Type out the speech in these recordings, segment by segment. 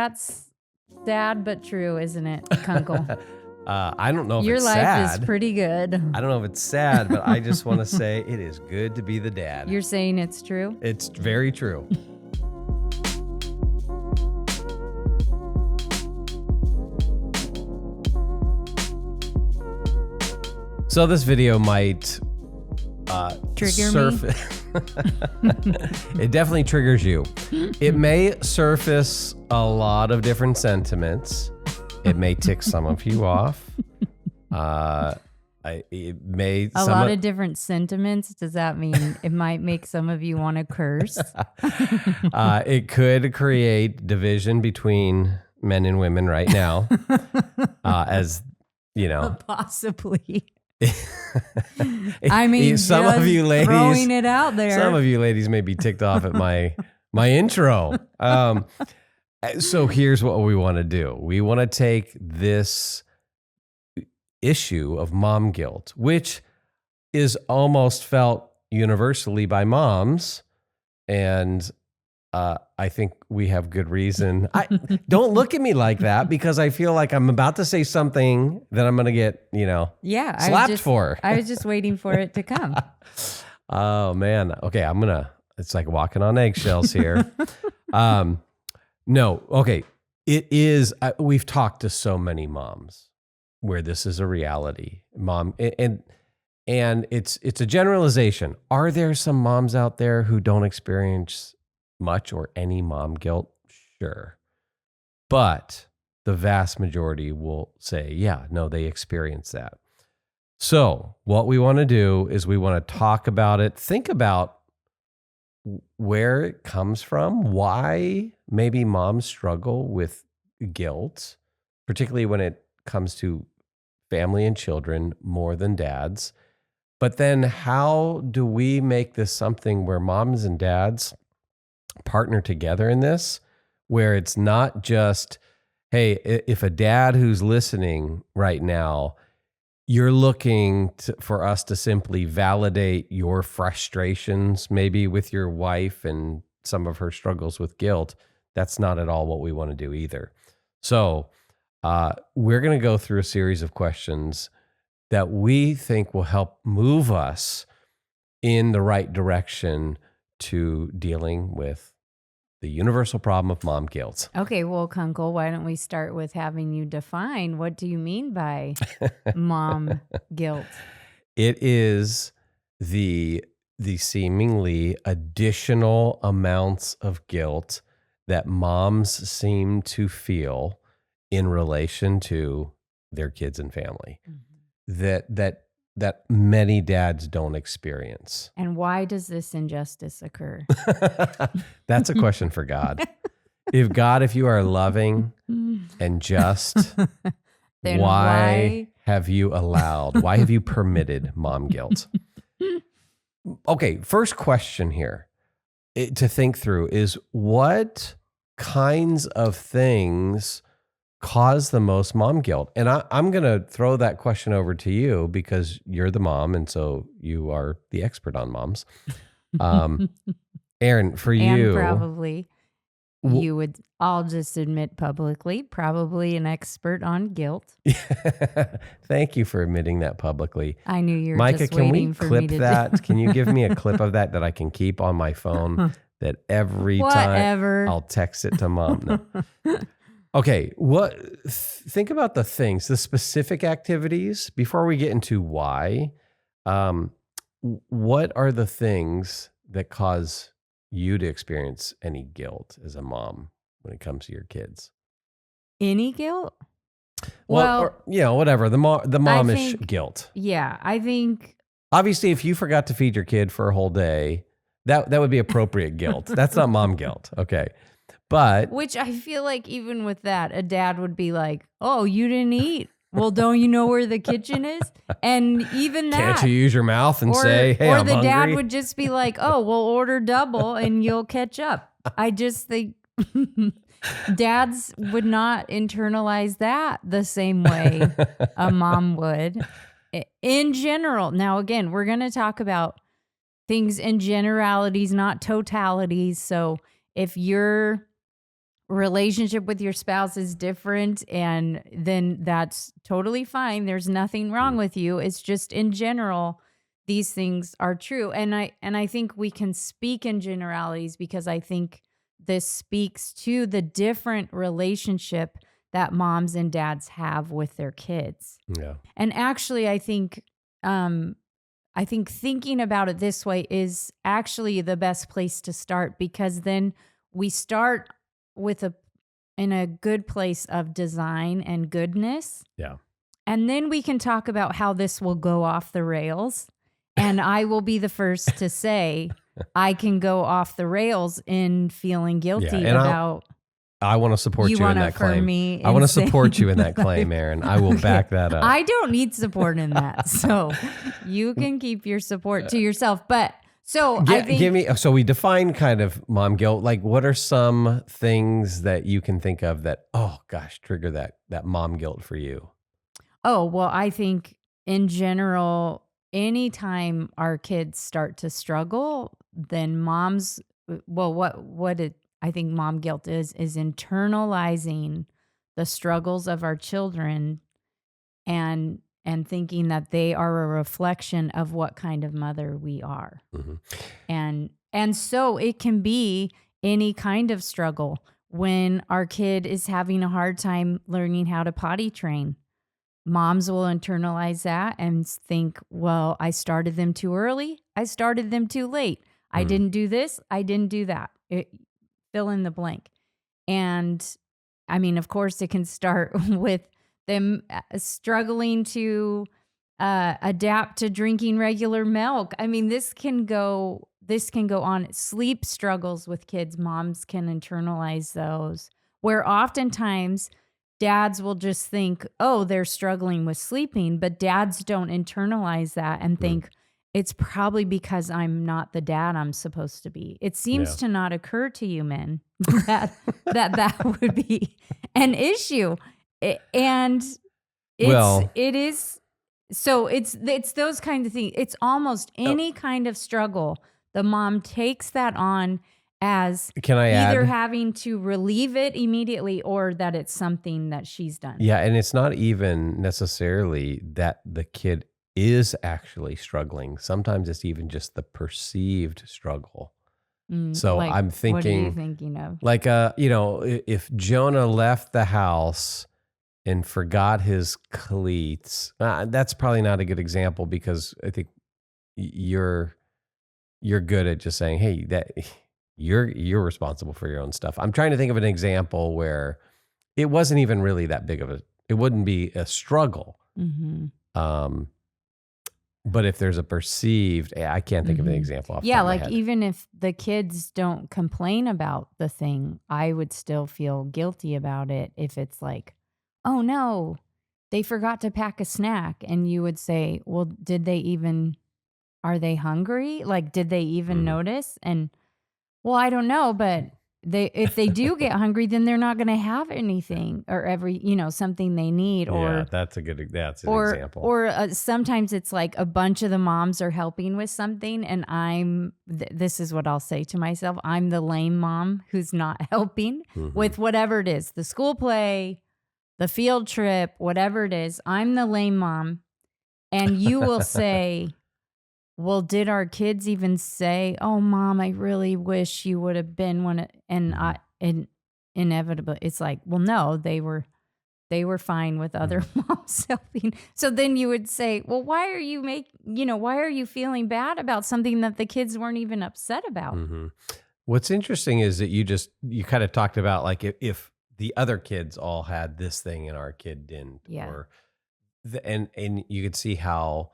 That's sad but true, isn't it, Kunkel? I don't know if Your it's life sad. is pretty good. I don't know if it's sad, but I just want to say it is good to be the dad. You're saying it's true? It's very true. So this video might trigger me. It definitely triggers you. It may surface a lot of different sentiments. It may tick some of you off. It may a lot of different sentiments. Does that mean it might make some of you want to curse? It could create division between men and women right now, as you know, possibly. I mean, some of you ladies throwing it out there. Some of you ladies may be ticked off at my intro. So here's what we want to do. We want to take this issue of mom guilt, which is almost felt universally by moms, and I think we have good reason. Don't look at me like that, because I feel like I'm about to say something that I'm going to get, slapped for. I was just waiting for it to come. Oh man. Okay. It's like walking on eggshells here. No. Okay. It is, we've talked to so many moms where this is a reality, mom. And it's a generalization. Are there some moms out there who don't experience much or any mom guilt? Sure. But the vast majority will say, yeah, no, they experience that. So what we want to do is we want to talk about it, think about where it comes from, why maybe moms struggle with guilt, particularly when it comes to family and children more than dads. But then how do we make this something where moms and dads partner together in this, where it's not just, hey, if a dad who's listening right now, you're looking for us to simply validate your frustrations, maybe with your wife and some of her struggles with guilt. That's not at all what we want to do either. So we're going to go through a series of questions that we think will help move us in the right direction to dealing with the universal problem of mom guilt. Okay, well, Kunkel, why don't we start with having you define, what do you mean by mom guilt? It is the seemingly additional amounts of guilt that moms seem to feel in relation to their kids and family, that many dads don't experience. And why does this injustice occur? That's a question for God. If you are loving and just, then why have you permitted mom guilt? Okay, first question here to think through is, what kinds of things cause the most mom guilt? And I'm going to throw that question over to you, because you're the mom, and so you are the expert on moms. Erin, for you, and probably you would, I'll just admit publicly, probably an expert on guilt. Thank you for admitting that publicly. I knew you were Micah, just can waiting we for clip me to that? Can you give me a clip of that I can keep on my phone, that every time I'll text it to mom? No. Okay, think about the things, the specific activities, before we get into why. What are the things that cause you to experience any guilt as a mom when it comes to your kids? Any guilt? Well, whatever, the momish guilt. Yeah, I think. Obviously, if you forgot to feed your kid for a whole day, that would be appropriate guilt. That's not mom guilt. Okay. But which I feel like even with that, a dad would be like, "Oh, you didn't eat? Well, don't you know where the kitchen is?" And even that, can't you use your mouth and say, "Hey, I'm hungry"? Or the dad would just be like, "Oh, we'll order double and you'll catch up." I just think dads would not internalize that the same way a mom would in general. Now, again, we're going to talk about things in generalities, not totalities. So if you're relationship with your spouse is different, and then that's totally fine. There's nothing wrong with you. It's just in general, these things are true. And I think we can speak in generalities because I think this speaks to the different relationship that moms and dads have with their kids. Yeah. And actually, I think thinking about it this way is actually the best place to start, because then we start with in a good place of design and goodness. Yeah. And then we can talk about how this will go off the rails. And I will be the first to say I can go off the rails in feeling guilty about. I want to support you in that claim. I want to support you in that claim, Erin. I will back that up. I don't need support in that. So you can keep your support to yourself. But so I think, so we define kind of mom guilt. Like, what are some things that you can think of that, oh gosh, trigger that mom guilt for you? Oh, well, I think in general, anytime our kids start to struggle, then I think mom guilt is internalizing the struggles of our children and thinking that they are a reflection of what kind of mother we are. Mm-hmm. And so it can be any kind of struggle. When our kid is having a hard time learning how to potty train, moms will internalize that and think, well, I started them too early. I started them too late. I didn't do this. I didn't do that. Fill in the blank. And I mean, of course, it can start with them struggling to adapt to drinking regular milk. I mean, this can go on. Sleep struggles with kids, moms can internalize those, where oftentimes dads will just think, oh, they're struggling with sleeping, but dads don't internalize that and think, it's probably because I'm not the dad I'm supposed to be. It seems to not occur to you men that would be an issue. And it is. So it's those kind of things. It's almost any kind of struggle. The mom takes that on as either having to relieve it immediately or that it's something that she's done. Yeah. And it's not even necessarily that the kid is actually struggling. Sometimes it's even just the perceived struggle. So like, I'm thinking, what are you thinking of? Like, if Jonah left the house and forgot his cleats, that's probably not a good example, because I think you're good at just saying, hey, that you're responsible for your own stuff. I'm trying to think of an example where it wasn't even really that big of it wouldn't be a struggle. Mm-hmm. But if there's a perceived, I can't think of an example off the top of my head. Even if the kids don't complain about the thing, I would still feel guilty about it if it's like, oh no, they forgot to pack a snack. And you would say, well, are they hungry? Like, did they even notice? And well, I don't know, but if they do get hungry, then they're not going to have anything or something they need. Or that's an example. Or sometimes it's like a bunch of the moms are helping with something, and this is what I'll say to myself: I'm the lame mom who's not helping with whatever it is, the school play, the field trip, whatever it is. I'm the lame mom, and you will say, well, did our kids even say, oh, Mom, I really wish you would have been one? And inevitably, it's like, well, no, they were fine with other moms helping. So then you would say, well, why are you feeling bad about something that the kids weren't even upset about? Mm-hmm. What's interesting is that you kind of talked about, like, if the other kids all had this thing and our kid didn't, and you could see how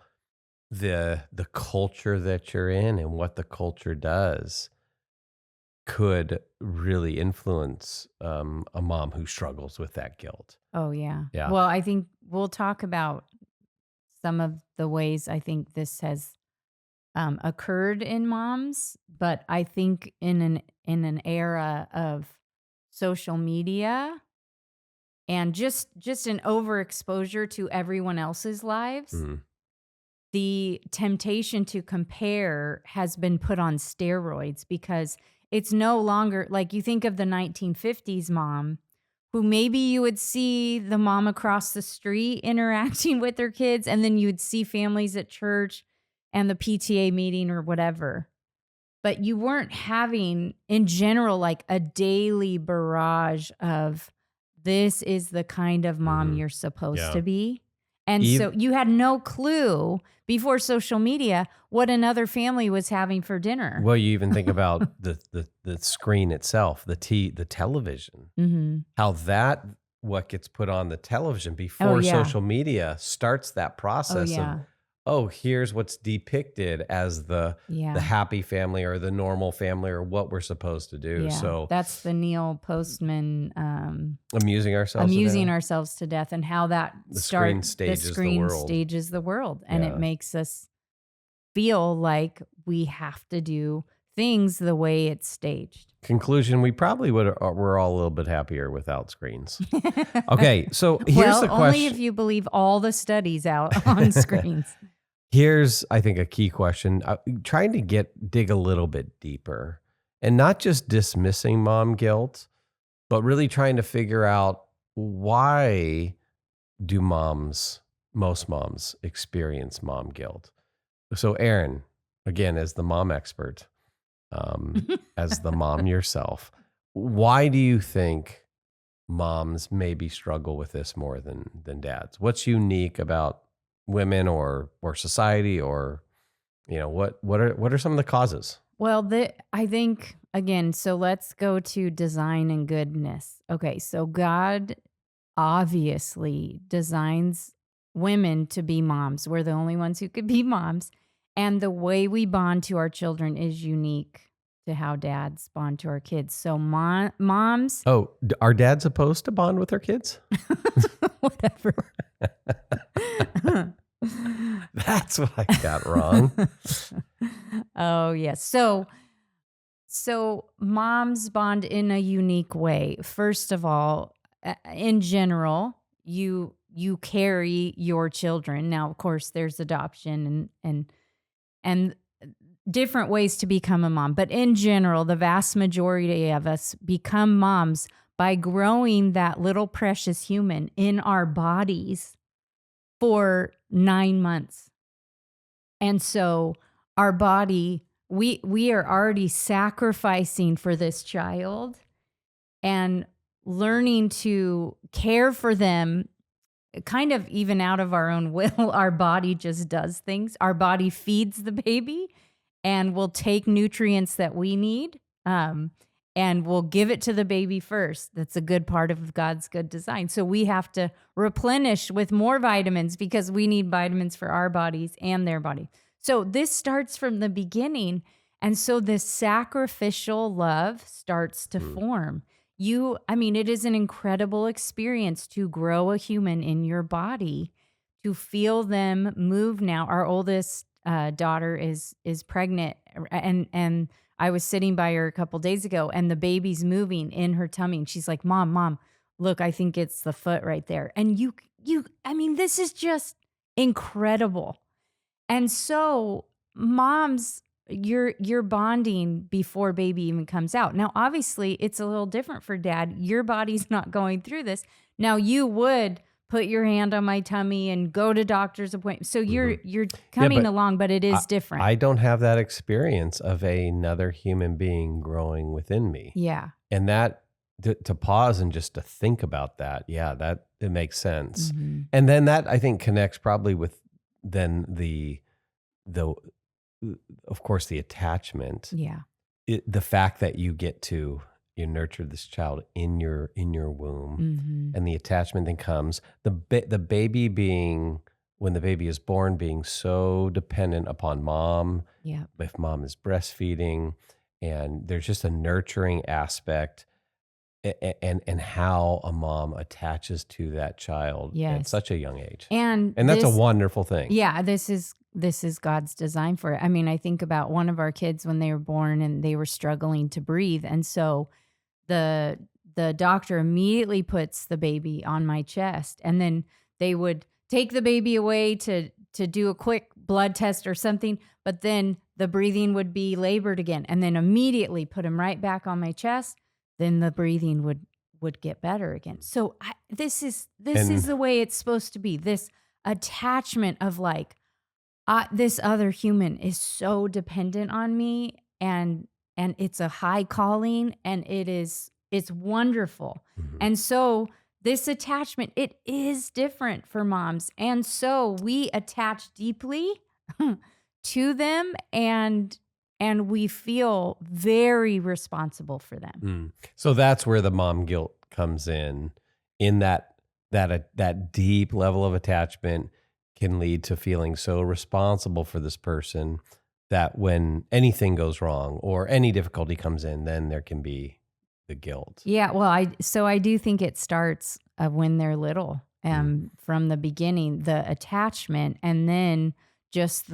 the culture that you're in and what the culture does could really influence a mom who struggles with that guilt. Oh, yeah. Yeah. Well, I think we'll talk about some of the ways I think this has occurred in moms, but I think in an era of social media and just an overexposure to everyone else's lives, the temptation to compare has been put on steroids, because It's no longer like you think of the 1950s mom who maybe you would see the mom across the street interacting with their kids, and then you would see families at church and the PTA meeting or whatever. But you weren't having, in general, like a daily barrage of this is the kind of mom you're supposed to be. And so you had no clue before social media what another family was having for dinner. Well, you even think about the screen itself, the television, how that what gets put on the television before social media starts that process of, oh, here's what's depicted as the happy family or the normal family or what we're supposed to do. Yeah. So that's the Neil Postman amusing ourselves to death, and how that the screen stages the world, and it makes us feel like we have to do things the way it's staged. Conclusion: we probably we're all a little bit happier without screens. Okay, so here's the question. Only if you believe all the studies out on screens. Here's, I think, a key question. Trying to dig a little bit deeper, and not just dismissing mom guilt, but really trying to figure out, why do most moms experience mom guilt? So Erin, again, as the mom expert, as the mom yourself, why do you think moms maybe struggle with this more than dads? What's unique about women or society, or what are some of the causes? Well, I think, again, so let's go to design and goodness. Okay, so God obviously designs women to be moms. We're the only ones who could be moms. And the way we bond to our children is unique to how dads bond to our kids. So moms... Oh, are dads supposed to bond with their kids? Whatever. That's what I got wrong. Oh, yes. So moms bond in a unique way. First of all, in general, you carry your children. Now, of course, there's adoption and different ways to become a mom. But in general, the vast majority of us become moms by growing that little precious human in our bodies for 9 months. And so our body, we are already sacrificing for this child and learning to care for them kind of even out of our own will. Our body just does things. Our body feeds the baby and will take nutrients that we need, and we'll give it to the baby first. That's a good part of God's good design. So we have to replenish with more vitamins because we need vitamins for our bodies and their body. So this starts from the beginning. And so this sacrificial love starts to form. It is an incredible experience to grow a human in your body, to feel them move. Now, our oldest daughter is pregnant, and I was sitting by her a couple days ago, and the baby's moving in her tummy. And she's like, Mom, look, I think it's the foot right there. And this is just incredible. And so moms, you're bonding before baby even comes out. Now, obviously, it's a little different for dad. Your body's not going through this. Now, you would put your hand on my tummy and go to doctor's appointments. So you're coming along, but it is different. I don't have that experience of another human being growing within me. Yeah. And that, to pause and just to think about that, that it makes sense. Mm-hmm. And then that, I think, connects probably with then the of course, the attachment. Yeah. The fact that you nurture this child in your womb, and the attachment then comes the baby being, when the baby is born, being so dependent upon mom. Yeah. If mom is breastfeeding, and there's just a nurturing aspect, and how a mom attaches to that child at such a young age, and that's a wonderful thing. Yeah, this is God's design for it. I think about one of our kids when they were born and they were struggling to breathe, and so the doctor immediately puts the baby on my chest, and then they would take the baby away to do a quick blood test or something, but then the breathing would be labored again, and then immediately put him right back on my chest. Then the breathing would get better again. So this is the way it's supposed to be. This attachment of like, this other human is so dependent on me, and it's a high calling, and it's wonderful. Mhm. And so this attachment, it is different for moms. And so we attach deeply to them, and we feel very responsible for them. So that's where the mom guilt comes in that deep level of attachment can lead to feeling so responsible for this person that when anything goes wrong or any difficulty comes in, then there can be the guilt. Yeah, well, I do think it starts when they're little, from the beginning, the attachment, and then just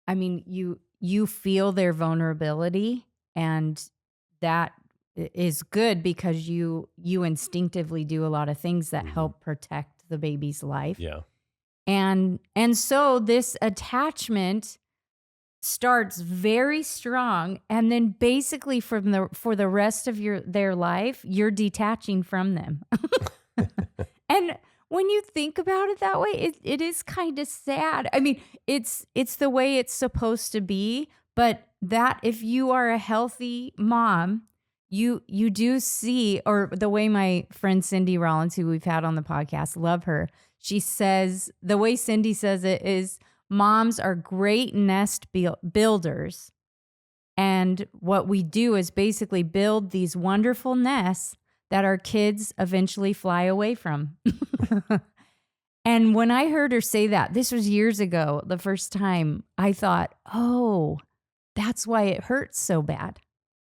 I mean, you feel their vulnerability, and that is good because you instinctively do a lot of things that help protect the baby's life. Yeah. And so this attachment starts very strong, and then basically for the rest of their life, you're detaching from them. And when you think about it that way, it is kind of sad. I mean, it's the way it's supposed to be, but that if you are a healthy mom, you do see, or the way my friend Cindy Rollins, who we've had on the podcast, love her. She says, the way Cindy says it is, moms are great nest builders. And what we do is basically build these wonderful nests that our kids eventually fly away from. And when I heard her say that, this was years ago, the first time, I thought, oh, that's why it hurts so bad.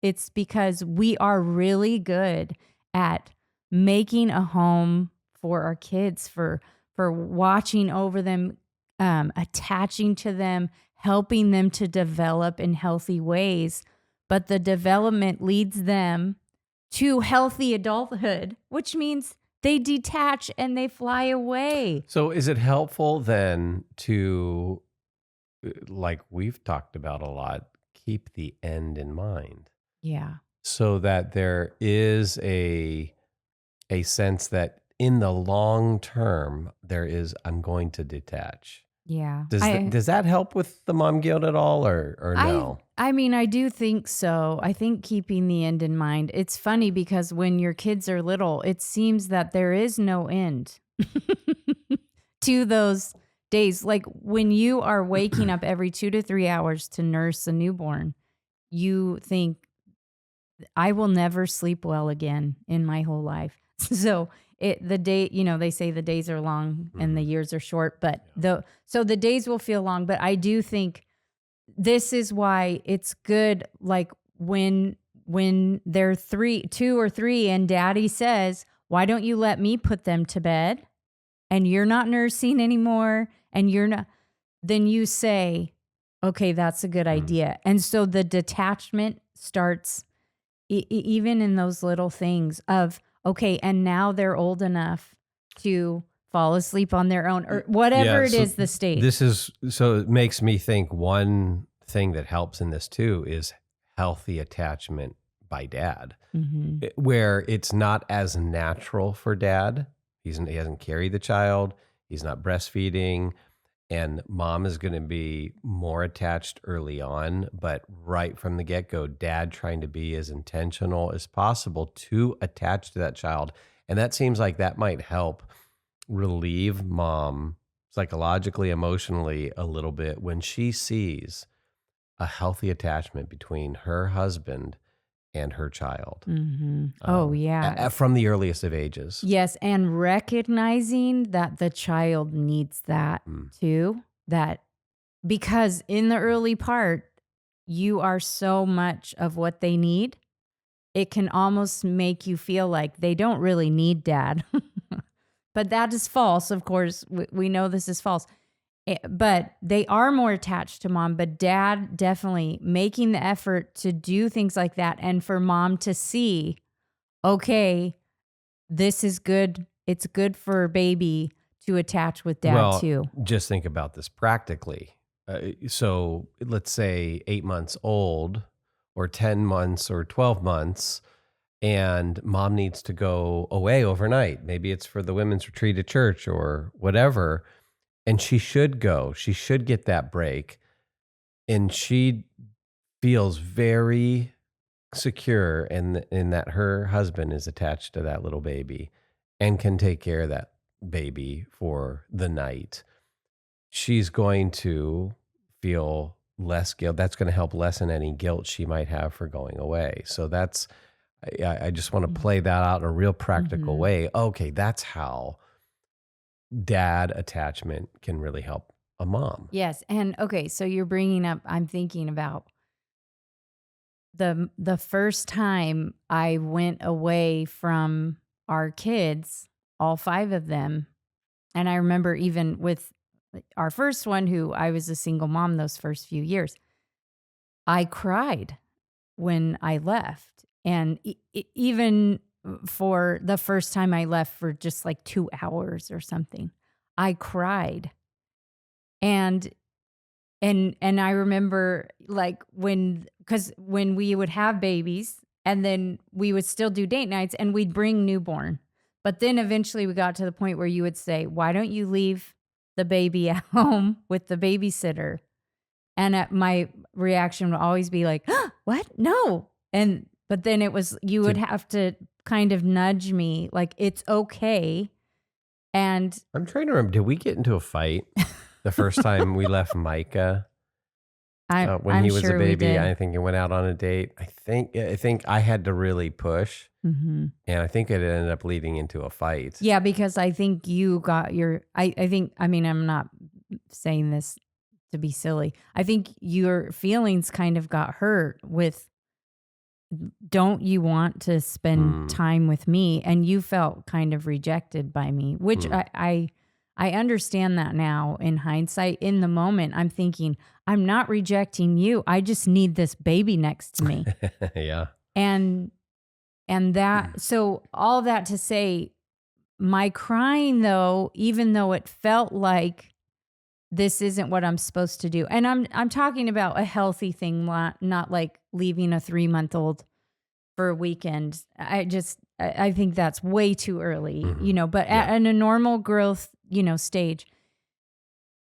It's because we are really good at making a home for our kids, for watching over them, attaching to them, helping them to develop in healthy ways. But the development leads them to healthy adulthood, which means they detach and they fly away. So is it helpful then to, like we've talked about a lot, keep the end in mind? Yeah. So that there is a sense that in the long term, I'm going to detach. Yeah. Does that help with the mom guilt at all, or no? I mean, I do think so. I think keeping the end in mind. It's funny because when your kids are little, it seems that there is no end to those days. Like when you are waking up every 2 to 3 hours to nurse a newborn, you think, I will never sleep well again in my whole life. So the day, they say the days are long and the years are short, but so the days will feel long. But I do think this is why it's good. Like when they're 2 or 3 and daddy says, why don't you let me put them to bed? And you're not nursing anymore. And then you say, okay, that's a good idea. And so the detachment starts even in those little things of, okay, and now they're old enough to fall asleep on their own, or whatever it is the stage. So it makes me think one thing that helps in this too is healthy attachment by dad, where it's not as natural for dad. He hasn't carried the child. He's not breastfeeding. And mom is going to be more attached early on, but right from the get-go, dad trying to be as intentional as possible to attach to that child. And that seems like that might help relieve mom psychologically, emotionally a little bit when she sees a healthy attachment between her husband and her child. Oh, yeah. From the earliest of ages. Yes, and recognizing that the child needs that too. That because in the early part, you are so much of what they need. It can almost make you feel like they don't really need dad. But that is false, of course. We know this is false. But they are more attached to mom, but dad definitely making the effort to do things like that. And for mom to see, okay, this is good. It's good for baby to attach with dad too. Just think about this practically. So let's say 8 months old or 10 months or 12 months, and mom needs to go away overnight. Maybe it's for the women's retreat at church or whatever. And she should go. She should get that break. And she feels very secure in that her husband is attached to that little baby and can take care of that baby for the night. She's going to feel less guilt. That's going to help lessen any guilt she might have for going away. So I just want to play that out in a real practical way. Okay, that's how dad attachment can really help a mom. Yes. And okay, so you're bringing up, I'm thinking about the first time I went away from our kids, all 5 of them. And I remember even with our first one, who I was a single mom those first few years, I cried when I left. And even for the first time I left for just like 2 hours or something, I cried. And I remember like because when we would have babies and then we would still do date nights and we'd bring newborn. But then eventually we got to the point where you would say, why don't you leave the baby at home with the babysitter? And my reaction would always be like, what? No. But then it was, you would have to kind of nudge me like, it's okay. And I'm trying to remember, did we get into a fight the first time we left Micah? When he was a baby, I think he went out on a date. I think I had to really push, and I think it ended up leading into a fight. Yeah, because I think you got your. I mean, I'm not saying this to be silly. I think your feelings kind of got hurt with. Don't you want to spend time with me? And you felt kind of rejected by me, which I understand that now in hindsight. In the moment, I'm thinking, I'm not rejecting you. I just need this baby next to me. Yeah. And that, so all that to say, my crying though, even though it felt like this isn't what I'm supposed to do. And I'm talking about a healthy thing, not like leaving a 3-month-old for a weekend. I think that's way too early, but at a normal growth, stage,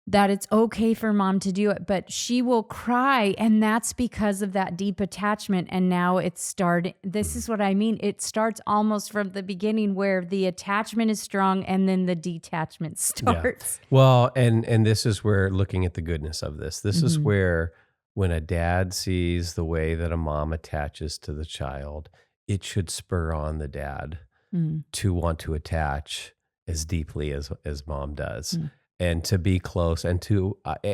that it's okay for mom to do it, but she will cry. And that's because of that deep attachment. And now it's starting. This is what I mean. It starts almost from the beginning where the attachment is strong and then the detachment starts. Yeah. Well, and this is where looking at the goodness of this is where when a dad sees the way that a mom attaches to the child, it should spur on the dad to want to attach as deeply as mom does. And to be close and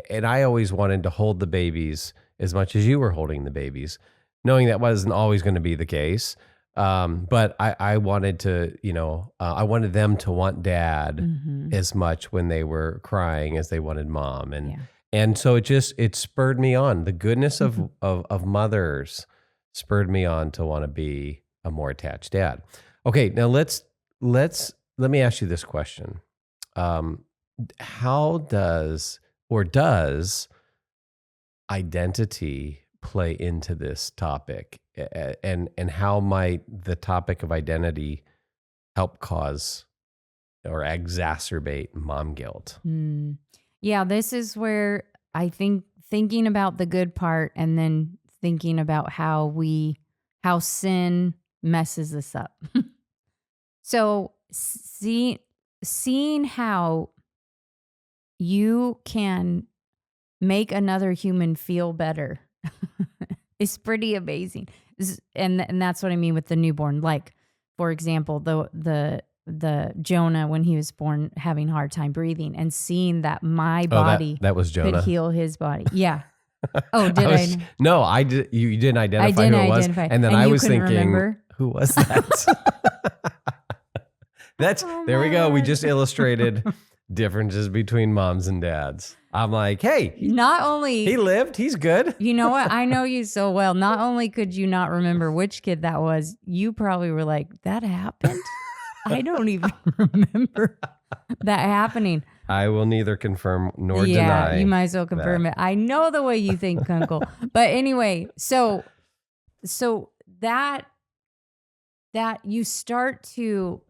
and I always wanted to hold the babies as much as you were holding the babies, knowing that wasn't always going to be the case. But I wanted to, I wanted them to want dad as much when they were crying as they wanted mom. And so it spurred me on. The goodness of mothers spurred me on to want to be a more attached dad. Okay. Now let me ask you this question. How does identity play into this topic, and how might the topic of identity help cause or exacerbate mom guilt? Yeah, this is where I think thinking about the good part and then thinking about how sin messes us up. So seeing how you can make another human feel better is pretty amazing. And that's what I mean with the newborn. Like, for example, the Jonah, when he was born, having a hard time breathing, and seeing that my body that was Jonah could heal his body. Yeah. Oh, did I? No, I did. You didn't identify who it was. And then I was thinking, remember? Who was that? There we go. We just illustrated differences between moms and dads. I'm like, hey, not only he lived, he's good. You know what? I know you so well. Not only could you not remember which kid that was, you probably were like, that happened? I don't even remember that happening. I will neither confirm nor Yeah, deny. you might as well confirm it. I know the way you think, Kunkel. But anyway, so that you start to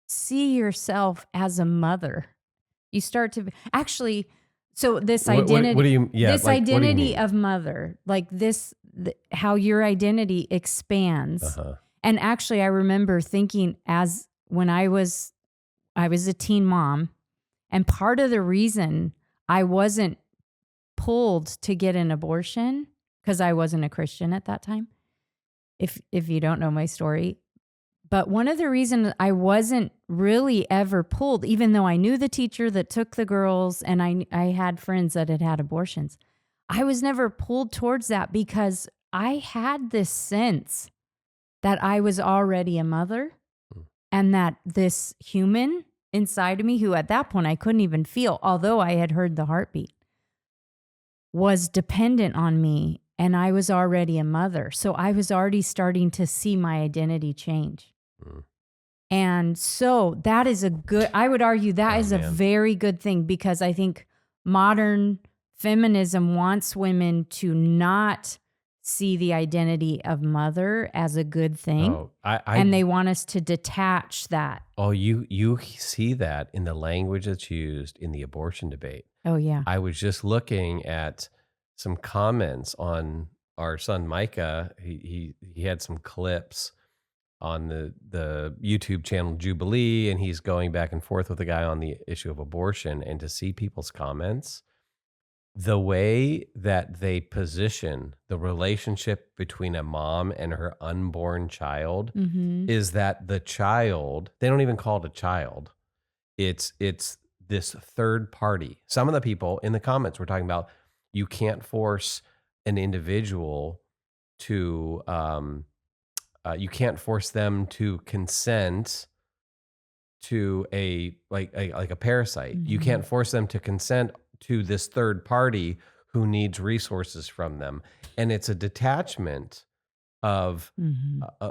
see yourself as a mother. You start to actually. So this identity, what do you? Yeah, this like, what do you identity mean? of mother, like this, how your identity expands. Uh-huh. And actually, I remember thinking as when I was a teen mom, and part of the reason I wasn't pulled to get an abortion because I wasn't a Christian at that time. If you don't know my story, but one of the reasons I wasn't really ever pulled, even though I knew the teacher that took the girls and I had friends that had had abortions, I was never pulled towards that because I had this sense that I was already a mother and that this human inside of me, who at that point I couldn't even feel, although I had heard the heartbeat, was dependent on me, and I was already a mother. So I was already starting to see my identity change. And so that is I would argue that is a very good thing, because I think modern feminism wants women to not see the identity of mother as a good thing. And they want us to detach that. Oh, you see that in the language that's used in the abortion debate. Oh, yeah. I was just looking at some comments on our son Micah. He had some clips on the YouTube channel Jubilee, and he's going back and forth with the guy on the issue of abortion. And to see people's comments, the way that they position the relationship between a mom and her unborn child is that the child, they don't even call it a child. It's this third party. Some of the people in the comments were talking about, you can't force an individual to, you can't force them to consent to a parasite. You can't force them to consent to this third party who needs resources from them. And it's a detachment of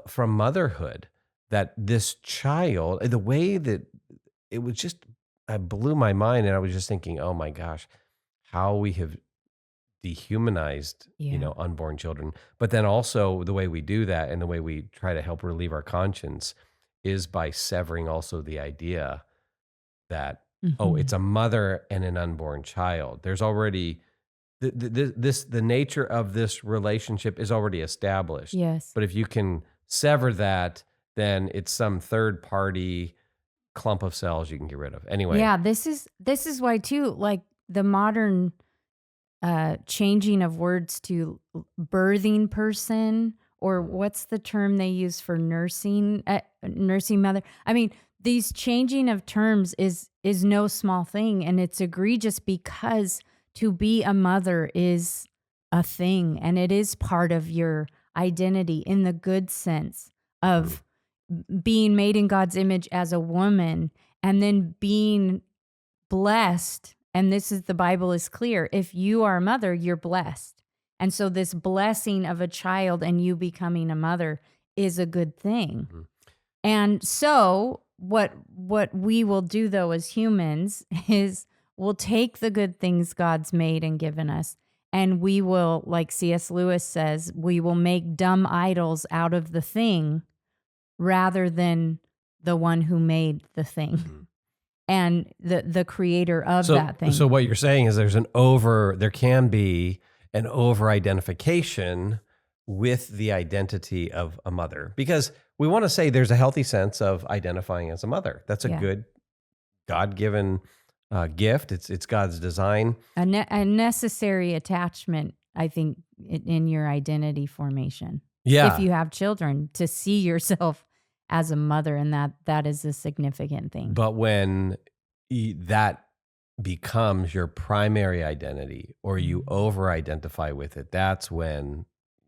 from motherhood, that this child, the way that it was just, it blew my mind. And I was just thinking, oh my gosh, how we have dehumanized, unborn children. But then also the way we do that and the way we try to help relieve our conscience is by severing also the idea that, oh, it's a mother and an unborn child. There's already the nature of this relationship is already established. Yes. But if you can sever that, then it's some third party clump of cells you can get rid of. Anyway. Yeah, this is why too, like the modern changing of words to birthing person, or what's the term they use for nursing mother? I mean, these changing of terms is no small thing, and it's egregious because to be a mother is a thing, and it is part of your identity in the good sense of being made in God's image as a woman, and then being blessed. And this is, the Bible is clear. If you are a mother, you're blessed. And so this blessing of a child and you becoming a mother is a good thing. And so what we will do though as humans is we'll take the good things God's made and given us, and we will, like C.S. Lewis says, we will make dumb idols out of the thing rather than the one who made the thing. And the creator of that thing. So what you're saying is there can be an over-identification with the identity of a mother, because we want to say there's a healthy sense of identifying as a mother. That's a good God-given gift. It's God's design. A necessary attachment, I think, in your identity formation. Yeah. If you have children, to see yourself as a mother, and that is a significant thing. But when that becomes your primary identity, or you over-identify with it, that's when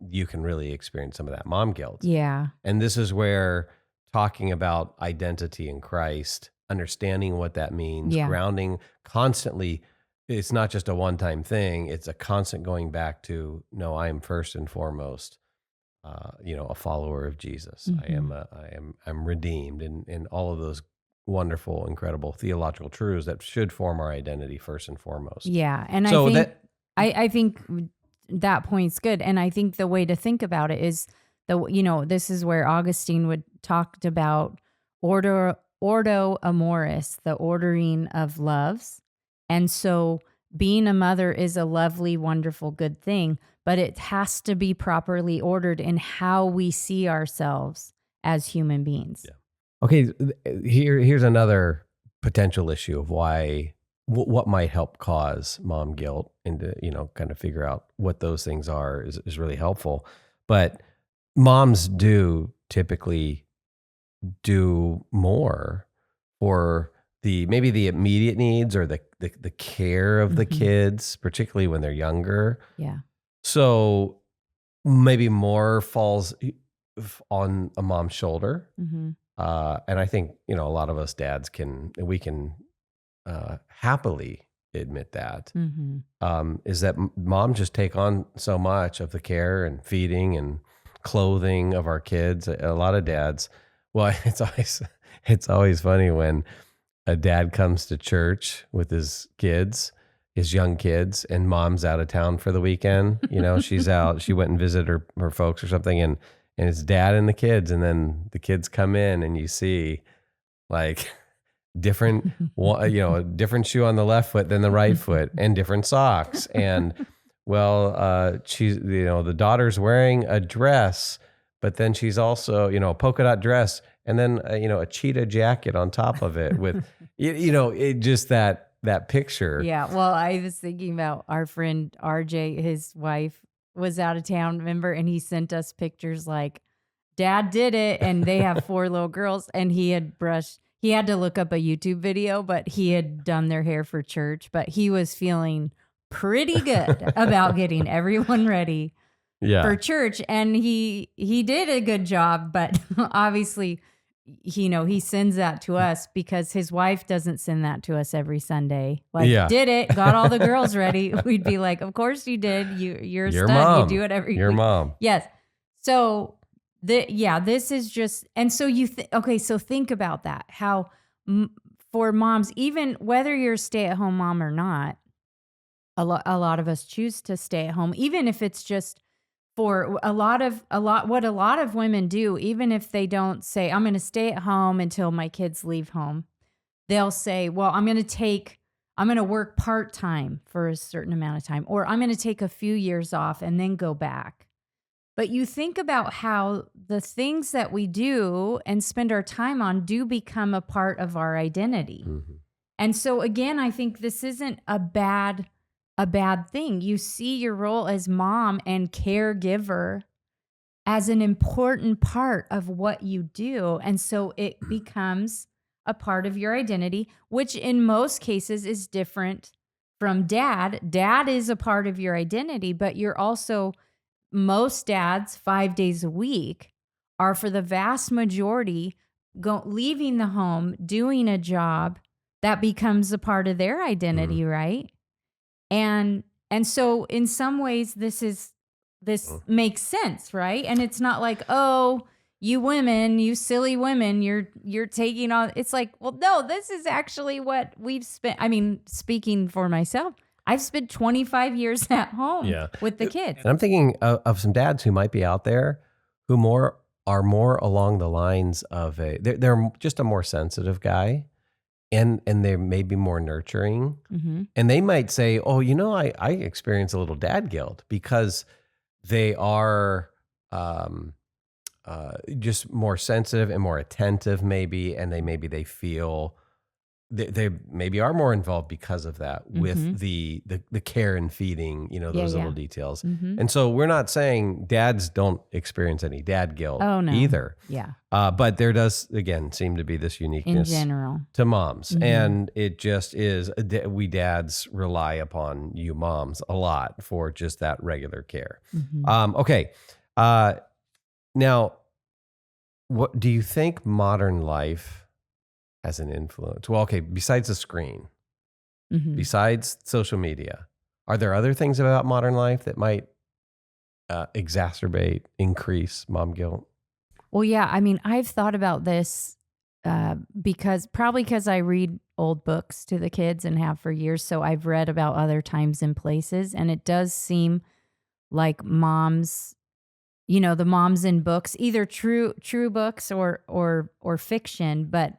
you can really experience some of that mom guilt. Yeah. And this is where talking about identity in Christ, understanding what that means, grounding constantly, it's not just a one-time thing, it's a constant going back to, no, I am first and foremost a follower of Jesus. I'm redeemed, and all of those wonderful, incredible theological truths that should form our identity first and foremost. Yeah. And So I think that point's good. And I think the way to think about it is this is where Augustine would talked about ordo amoris, the ordering of loves. And so being a mother is a lovely, wonderful, good thing, but it has to be properly ordered in how we see ourselves as human beings. Yeah. Okay, here's another potential issue of why what might help cause mom guilt, and to kind of figure out what those things are is really helpful. But moms do typically do more for maybe the immediate needs or the care of the kids, particularly when they're younger. Yeah. So maybe more falls on a mom's shoulder. And I think, a lot of us dads can happily admit that, is that moms just take on so much of the care and feeding and clothing of our kids. A lot of dads, well, it's always funny when a dad comes to church with his young kids, and mom's out of town for the weekend. She's out, she went and visited her folks or something, and it's dad and the kids, and then the kids come in and you see like different different shoe on the left foot than the right foot, and different socks. And she's the daughter's wearing a dress, but then she's also a polka dot dress, and then a cheetah jacket on top of it with it just that picture. Yeah. Well, I was thinking about our friend RJ, his wife was out of town, remember? And he sent us pictures like, Dad did it. And they have 4 little girls, and he had to look up a YouTube video, but he had done their hair for church, but he was feeling pretty good about getting everyone ready for church. And he did a good job, but obviously, he sends that to us because his wife doesn't send that to us every Sunday. Did it, got all the girls ready. We'd be like, of course you did. You're a stud. Mom. You do it every Your week. Mom. Yes. So this is just, and so so think about that. How for moms, even whether you're a stay-at-home mom or not, a lot of us choose to stay at home, even if it's just for what a lot of women do, even if they don't say, I'm going to stay at home until my kids leave home, they'll say, well, I'm going to work part-time for a certain amount of time, or I'm going to take a few years off and then go back. But you think about how the things that we do and spend our time on do become a part of our identity. And so again, I think this isn't a bad thing. You see your role as mom and caregiver as an important part of what you do. And so it becomes a part of your identity, which in most cases is different from dad. Dad is a part of your identity, but you're also, most dads 5 days a week are, for the vast majority, leaving the home, doing a job that becomes a part of their identity, right? And so in some ways this makes sense, right? And it's not like, oh, you women, you silly women, you're taking on, it's like, well, no, this is actually what we've spent. I mean, speaking for myself, I've spent 25 years at home with the kids. And I'm thinking of some dads who might be out there who are more along the lines of they're just a more sensitive guy. And they may be more nurturing. And they might say, oh, I experience a little dad guilt because they are just more sensitive and more attentive maybe. And they feel they maybe are more involved because of that with the care and feeding, those little details. And so we're not saying dads don't experience any dad guilt either. Yeah. But there does, again, seem to be this uniqueness in general to moms. And it just is, we dads rely upon you moms a lot for just that regular care. Okay. Now, what do you think modern life has an influence? Well, okay, besides the screen, besides social media, are there other things about modern life that might increase mom guilt? Well, yeah. I mean, I've thought about this because I read old books to the kids and have for years. So I've read about other times and places, and it does seem like moms, the moms in books, either true books or fiction, but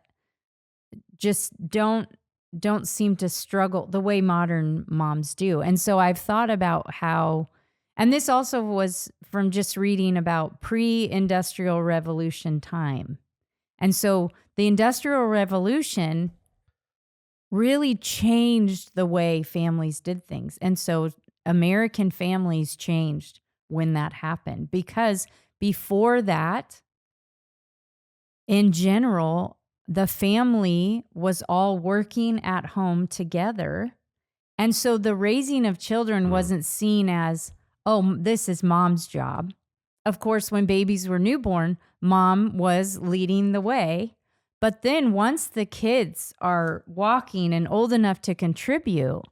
just don't seem to struggle the way modern moms do. And so I've thought about how, and this also was from just reading about pre-industrial revolution time. And so the Industrial Revolution really changed the way families did things. And so American families changed when that happened, because before that, in general, the family was all working at home together. And so the raising of children wasn't seen as, oh, this is mom's job. Of course, when babies were newborn, mom was leading the way. But then once the kids are walking and old enough to contribute,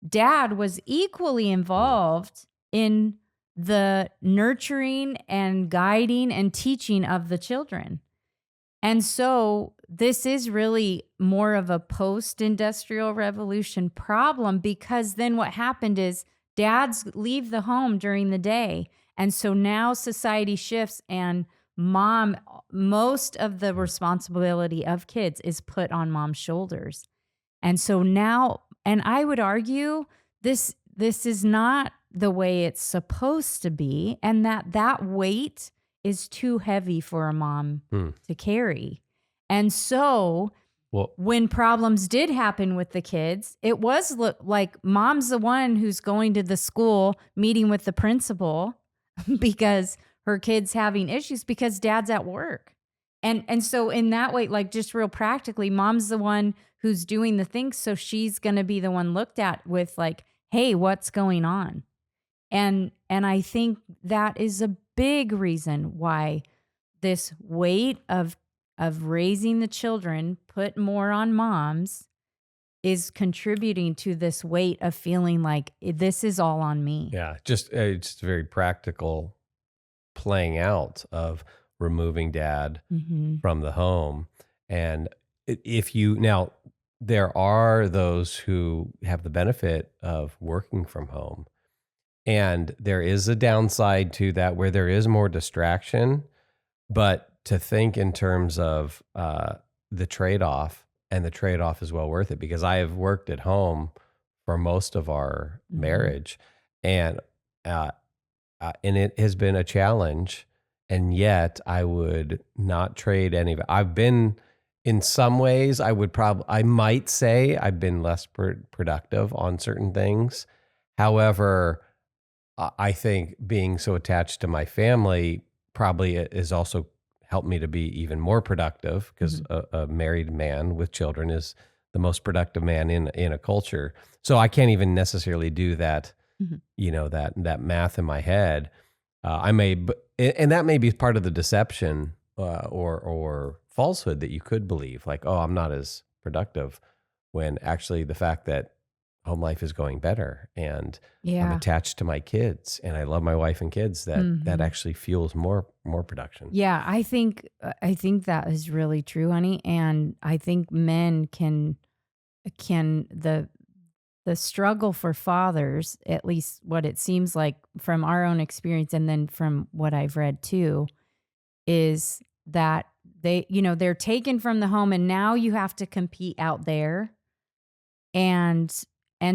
dad was equally involved in the nurturing and guiding and teaching of the children. And so this is really more of a post-industrial revolution problem, because then what happened is dads leave the home during the day. And so now society shifts, and most of the responsibility of kids is put on mom's shoulders. And so now, and I would argue this is not the way it's supposed to be, and that weight is too heavy for a mom to carry. And so when problems did happen with the kids, it was like mom's the one who's going to the school, meeting with the principal because her kid's having issues because dad's at work. And so in that way, like just real practically, mom's the one who's doing the things. So she's going to be the one looked at with like, hey, what's going on? And I think that is a big reason why this weight of raising the children put more on moms is contributing to this weight of feeling like this is all on me. Yeah, just it's very practical playing out of removing dad from the home. And now there are those who have the benefit of working from home. And there is a downside to that where there is more distraction, but to think in terms of the trade-off, and the trade-off is well worth it, because I have worked at home for most of our marriage, and it has been a challenge, and yet I would not trade any of it. I've been, in some ways, I might say I've been less productive on certain things. However, I think being so attached to my family probably has also helped me to be even more productive, because a married man with children is the most productive man in a culture. So I can't even necessarily do that, that math in my head. And that may be part of the deception or falsehood that you could believe, like, oh, I'm not as productive, when actually the fact that home life is going better, and I'm attached to my kids, and I love my wife and kids, that actually fuels more production. Yeah, I think that is really true, honey. And I think men can the struggle for fathers, at least what it seems like from our own experience, and then from what I've read too, is that they're taken from the home, and now you have to compete out there. And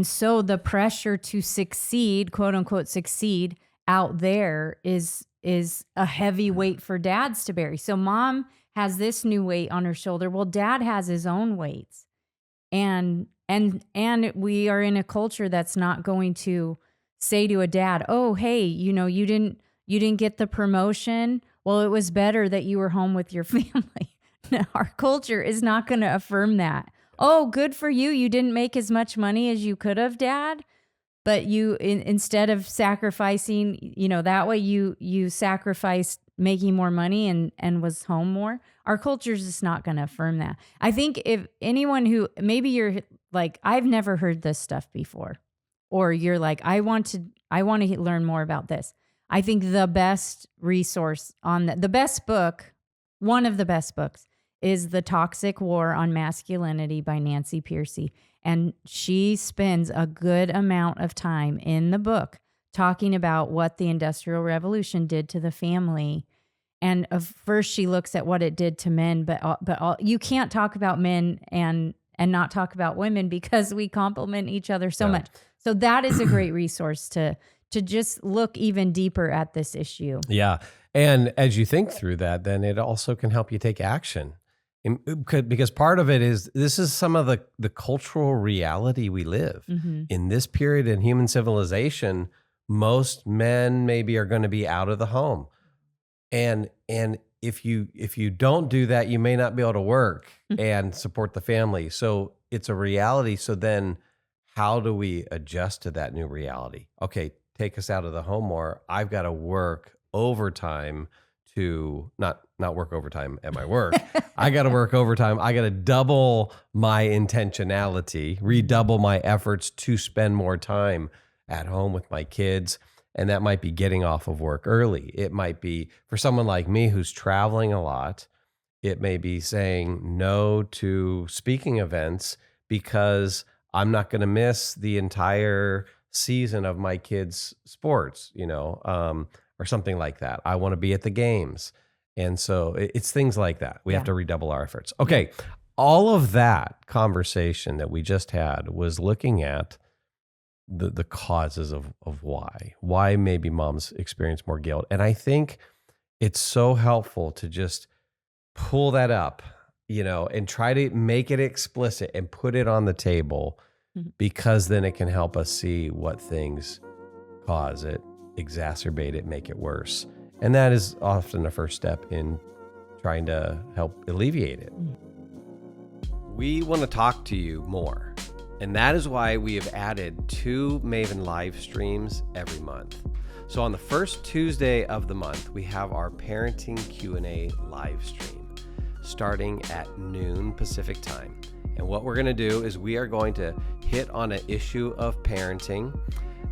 so the pressure to succeed, quote unquote, succeed out there is a heavy weight for dads to bear. So mom has this new weight on her shoulder. Well, dad has his own weights. And we are in a culture that's not going to say to a dad, oh, hey, you didn't get the promotion. Well, it was better that you were home with your family. No, our culture is not going to affirm that. Oh, good for you. You didn't make as much money as you could have, dad. But you, instead of sacrificing, that way you sacrificed making more money and was home more. Our culture is just not going to affirm that. I think if anyone who, maybe you're like, I've never heard this stuff before, or you're like, I want to learn more about this. I think the best resource on the best book, one of the best books, is The Toxic War on Masculinity by Nancy Pearcey. And she spends a good amount of time in the book talking about what the Industrial Revolution did to the family. And first she looks at what it did to men, but you can't talk about men and not talk about women because we complement each other so much. So that is a great resource to just look even deeper at this issue. Yeah. And as you think through that, then it also can help you take action. Because part of it is, this is some of the cultural reality we live. In this period in human civilization, most men maybe are going to be out of the home. And if you don't do that, you may not be able to work and support the family. So it's a reality. So then how do we adjust to that new reality? Okay, take us out of the home more. I've got to work overtime to not work overtime at my work. I got to work overtime. I got to double my intentionality, redouble my efforts to spend more time at home with my kids. And that might be getting off of work early. It might be, for someone like me who's traveling a lot, it may be saying no to speaking events because I'm not going to miss the entire season of my kids' sports, or something like that. I want to be at the games. And so it's things like that. We have to redouble our efforts. Okay. All of that conversation that we just had was looking at the causes of why maybe moms experience more guilt. And I think it's so helpful to just pull that up, and try to make it explicit and put it on the table, because then it can help us see what things cause it, exacerbate it, make it worse. And that is often the first step in trying to help alleviate it. We want to talk to you more. And that is why we have added 2 MAVEN live streams every month. So on the first Tuesday of the month, we have our Parenting Q&A live stream starting at noon Pacific time. And what we're going to do is we are going to hit on an issue of parenting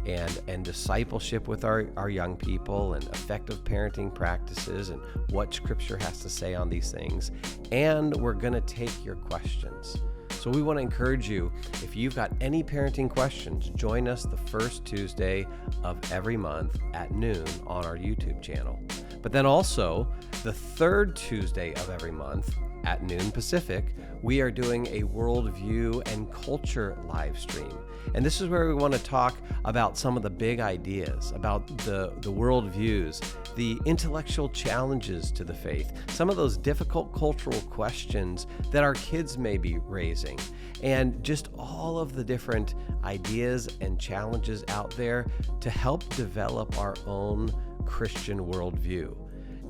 and discipleship with our young people, and effective parenting practices, and what Scripture has to say on these things. And we're going to take your questions. So we want to encourage you, if you've got any parenting questions, join us the first Tuesday of every month at noon on our YouTube channel. But then also the third Tuesday of every month at noon Pacific, we are doing a worldview and culture live stream. And this is where we want to talk about some of the big ideas, about the worldviews, the intellectual challenges to the faith, some of those difficult cultural questions that our kids may be raising, and just all of the different ideas and challenges out there to help develop our own Christian worldview.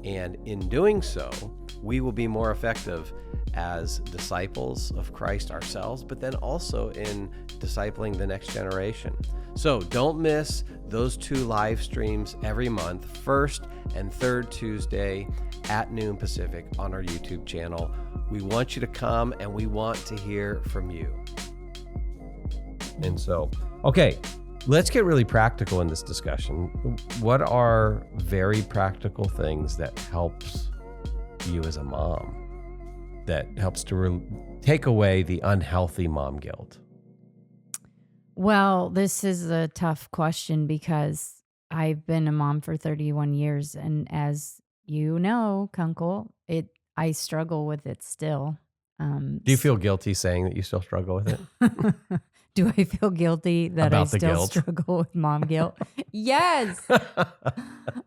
And in doing so, we will be more effective as disciples of Christ ourselves, but then also in discipling the next generation. So don't miss those 2 live streams every month, first and third Tuesday at noon Pacific on our YouTube channel. We want you to come, and we want to hear from you. And so, okay, let's get really practical in this discussion. What are very practical things that helps you as a mom, that helps to take away the unhealthy mom guilt? Well, this is a tough question because I've been a mom for 31 years. And as you know, Kunkel, I struggle with it still. Do you feel guilty saying that you still struggle with it? Do I feel guilty that About I the still guilt? struggle with mom guilt? Yes.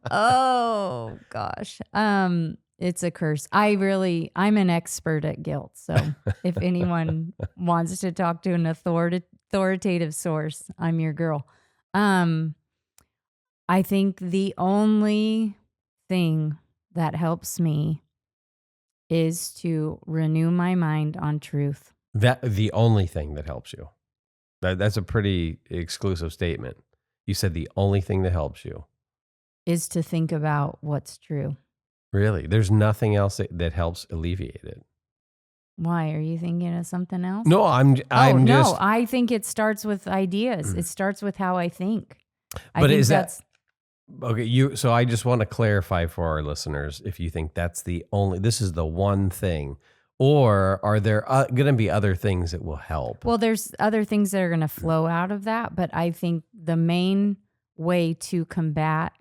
Oh, gosh. It's a curse. I'm an expert at guilt. So if anyone wants to talk to an authoritative source, I'm your girl. I think the only thing that helps me is to renew my mind on truth. That the only thing that helps you. That's a pretty exclusive statement. You said the only thing that helps you Is to think about what's true. Really? There's nothing else that helps alleviate it. Why? Are you thinking of something else? No, I'm just. I think it starts with ideas. It starts with how I think. But is that okay? So I just want to clarify for our listeners, if you think this is the one thing, Or are there going to be other things that will help? Well, there's other things that are going to flow out of that, but I think the main way to combat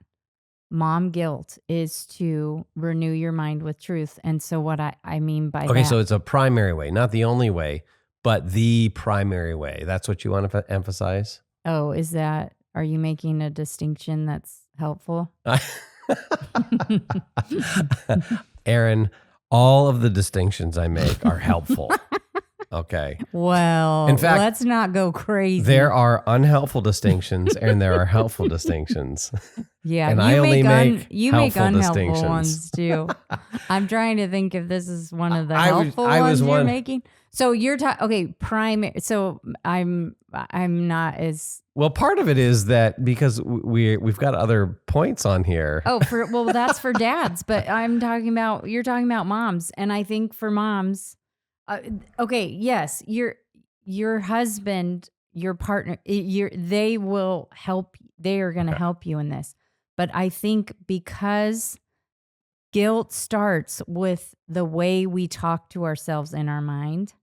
mom guilt is to renew your mind with truth. And so what I mean by Okay, that. so it's a primary way, not the only way, but the primary way. That's what you want to emphasize? Oh, are you making a distinction that's helpful? Erin, all of the distinctions I make are helpful. Okay. Well, in fact, let's not go crazy. There are unhelpful distinctions and there are helpful distinctions. Yeah, and I only make unhelpful ones too. I'm trying to think if this is one of the helpful ones you're making. So you're okay. Primary. So I'm not as well. Part of it is that because we've got other points on here. Oh, that's for dads, but you're talking about moms, and I think for moms. Okay, yes, your husband, your partner, they will help. They are going to help you in this. But I think because guilt starts with the way we talk to ourselves in our mind,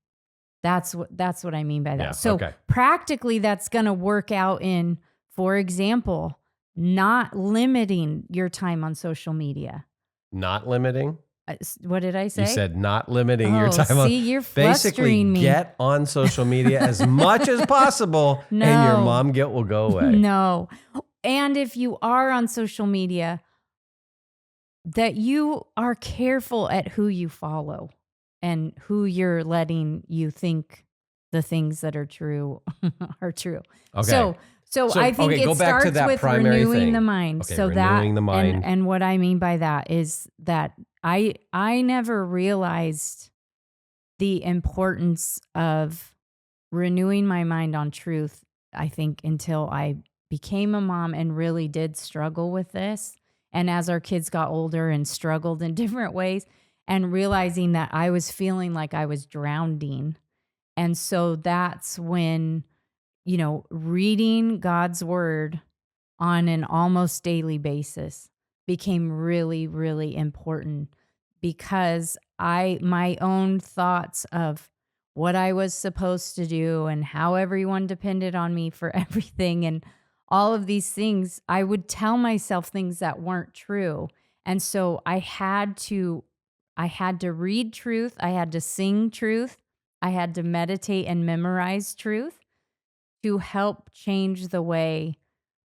that's what I mean by that. Yeah, so practically that's going to work out in, for example, not limiting your time on social media. Not limiting? What did I say? You said not limiting your time on. You're basically me. Get on social media as much as possible, and your mom guilt will go away. No, and if you are on social media, that you are careful at who you follow and who you're letting you think the things that are true are true. Okay. So I think it starts with renewing the mind. Okay, so renewing the mind. And what I mean by that is that I never realized the importance of renewing my mind on truth, I think, until I became a mom and really did struggle with this. And as our kids got older and struggled in different ways, and realizing that I was feeling like I was drowning. And so that's when, reading God's word on an almost daily basis became really, really important, because my own thoughts of what I was supposed to do and how everyone depended on me for everything and all of these things, I would tell myself things that weren't true. And so I had to read truth. I had to sing truth. I had to meditate and memorize truth to help change the way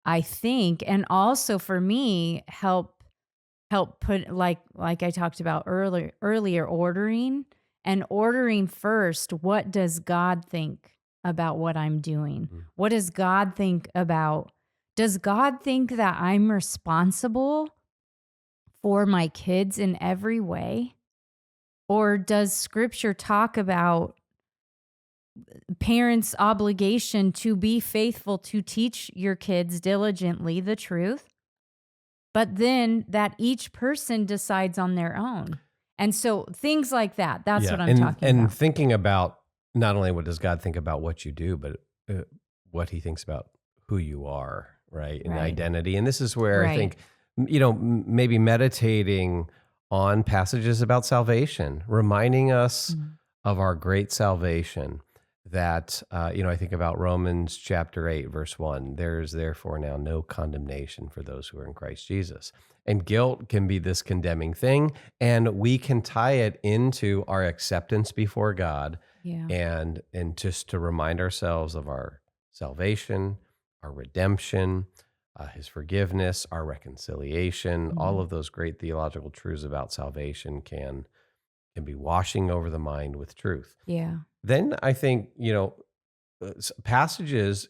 I think. And also for me, help put, like I talked about earlier, ordering first. What does God think about what I'm doing? Mm-hmm. What does God think about? Does God think that I'm responsible for my kids in every way? Or does Scripture talk about parents' obligation to be faithful to teach your kids diligently the truth, but then that each person decides on their own? And so things like that, that's what I'm talking about. And thinking about not only what does God think about what you do, but what he thinks about who you are, right? And identity. And this is where I think, maybe meditating on passages about salvation, reminding us of our great salvation. That, I think about Romans chapter 8, verse 1. There is therefore now no condemnation for those who are in Christ Jesus. And guilt can be this condemning thing, and we can tie it into our acceptance before God, and just to remind ourselves of our salvation, our redemption, his forgiveness, our reconciliation. All of those great theological truths about salvation can be washing over the mind with truth. Yeah. Then I think, passages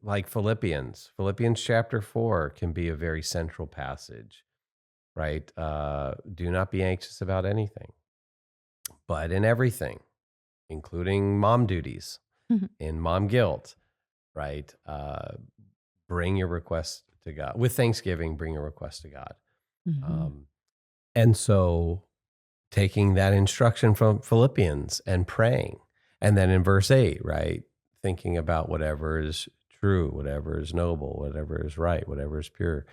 like Philippians chapter 4 can be a very central passage, right? Do not be anxious about anything, but in everything, including mom duties and mom guilt, right? Bring your request to God. With thanksgiving, bring your request to God. And so taking that instruction from Philippians and praying. And then in verse 8, right, thinking about whatever is true, whatever is noble, whatever is right, whatever is pure.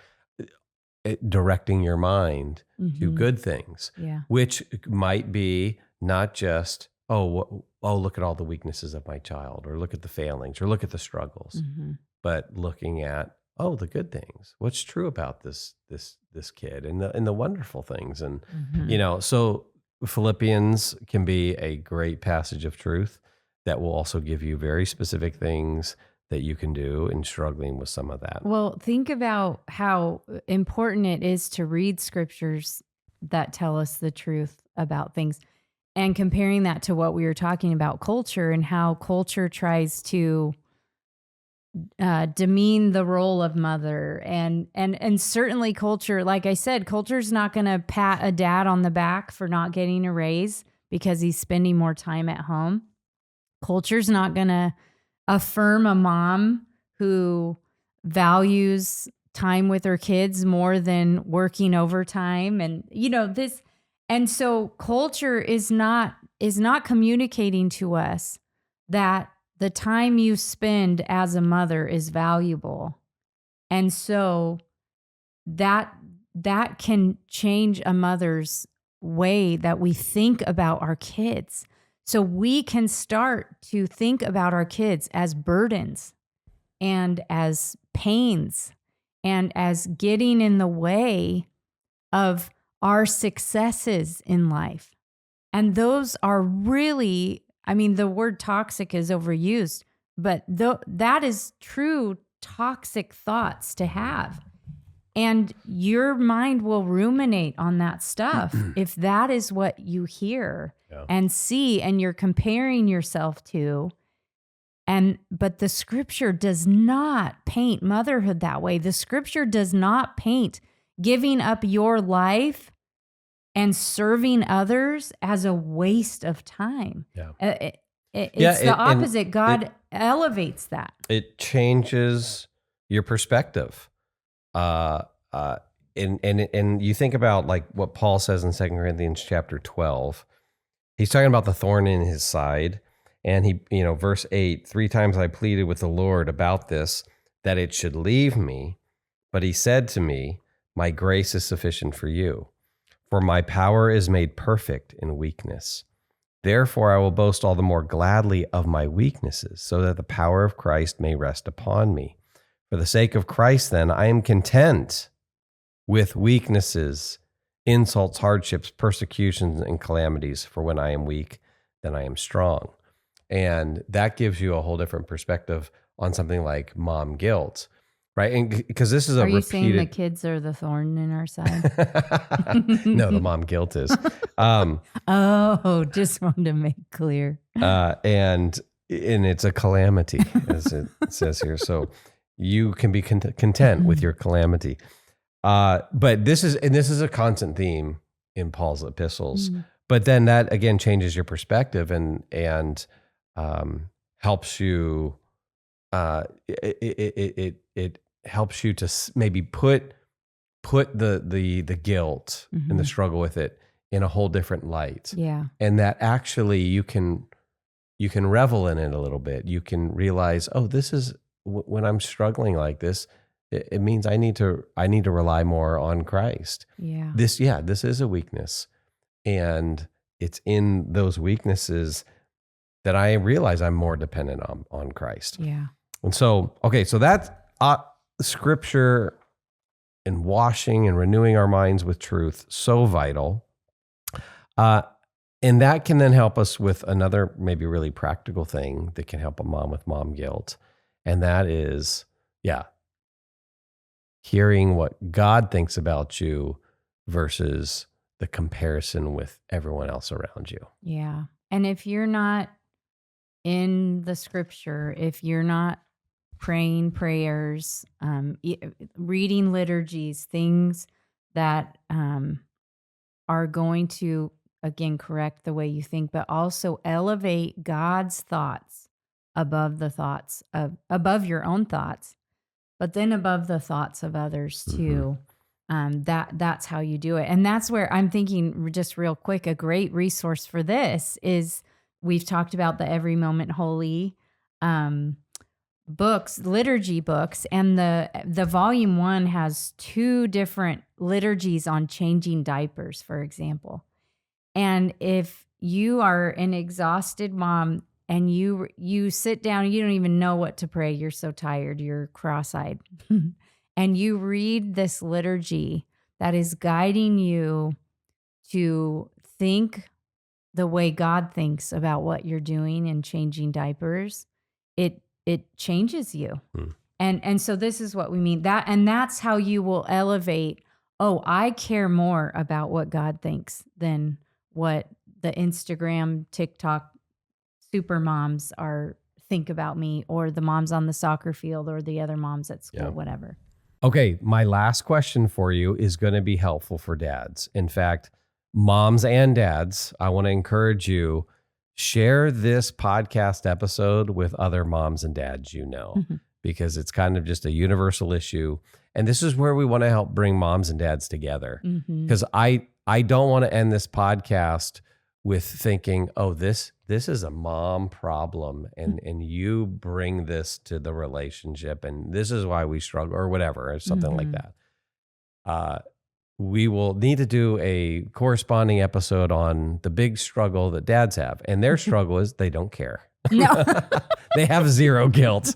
directing your mind to good things, Yeah. which might be not just, look at all the weaknesses of my child, or look at the failings, or look at the struggles, but looking at, the good things. What's true about this kid, and the wonderful things. And, so Philippians can be a great passage of truth that will also give you very specific things that you can do in struggling with some of that. Well, think about how important it is to read scriptures that tell us the truth about things, and comparing that to what we were talking about, culture, and how culture tries to demean the role of mother. And certainly culture, like I said, culture's not going to pat a dad on the back for not getting a raise because he's spending more time at home. Culture's not going to affirm a mom who values time with her kids more than working overtime, and this. And so culture is not communicating to us that the time you spend as a mother is valuable. And so that can change a mother's way that we think about our kids. So we can start to think about our kids as burdens and as pains and as getting in the way of our successes in life. And those are really, the word toxic is overused, but that is true toxic thoughts to have. And your mind will ruminate on that stuff if that is what you hear and see, and you're comparing yourself to. But the scripture does not paint motherhood that way. The scripture does not paint giving up your life and serving others as a waste of time. Yeah. It's the opposite. God elevates that. It changes your perspective. And you think about like what Paul says in 2 Corinthians chapter 12. He's talking about the thorn in his side. And he, verse 8, 3 times I pleaded with the Lord about this, that it should leave me. But he said to me, my grace is sufficient for you, for my power is made perfect in weakness. Therefore, I will boast all the more gladly of my weaknesses, so that the power of Christ may rest upon me. For the sake of Christ, then, I am content with weaknesses, insults, hardships, persecutions, and calamities. For when I am weak, then I am strong. And that gives you a whole different perspective on something like mom guilt, right? And because this is Are you saying the kids are the thorn in our side? No, the mom guilt is. Just wanted to make clear. And it's a calamity, as it says here. So you can be content with your calamity. But this is a constant theme in Paul's epistles. But then that again changes your perspective and helps you. It helps you to maybe put the guilt and the struggle with it in a whole different light. Yeah, and that actually you can revel in it a little bit. You can realize, this is when I'm struggling like this. It means I need to rely more on Christ. Yeah. This is a weakness. And it's in those weaknesses that I realize I'm more dependent on Christ. Yeah. And so, so that's scripture and washing and renewing our minds with truth, so vital. And that can then help us with another maybe really practical thing that can help a mom with mom guilt. And that is, hearing what God thinks about you versus the comparison with everyone else around you. Yeah. And if you're not in the scripture, if you're not praying prayers, reading liturgies, things that are going to, again, correct the way you think, but also elevate God's thoughts above your own thoughts, but then above the thoughts of others too. That's how you do it. And that's where I'm thinking, just real quick, a great resource for this is, we've talked about the Every Moment Holy books, liturgy books, and the volume 1 has 2 different liturgies on changing diapers, for example. And if you are an exhausted mom and you sit down, you don't even know what to pray, you're so tired, you're cross-eyed, and you read this liturgy that is guiding you to think the way God thinks about what you're doing and changing diapers, it changes you. And so this is what we mean. That's how you will elevate, oh, I care more about what God thinks than what the Instagram, TikTok super moms think about me, or the moms on the soccer field, or the other moms at school, whatever. Okay, my last question for you is going to be helpful for dads. In fact, moms and dads, I want to encourage you, share this podcast episode with other moms and dads you know, because it's kind of just a universal issue. And this is where we want to help bring moms and dads together. Because I don't want to end this podcast with thinking, oh, this is a mom problem, and you bring this to the relationship, and this is why we struggle, or whatever, or something like that. We will need to do a corresponding episode on the big struggle that dads have. And their struggle is they don't care. No. They have zero guilt.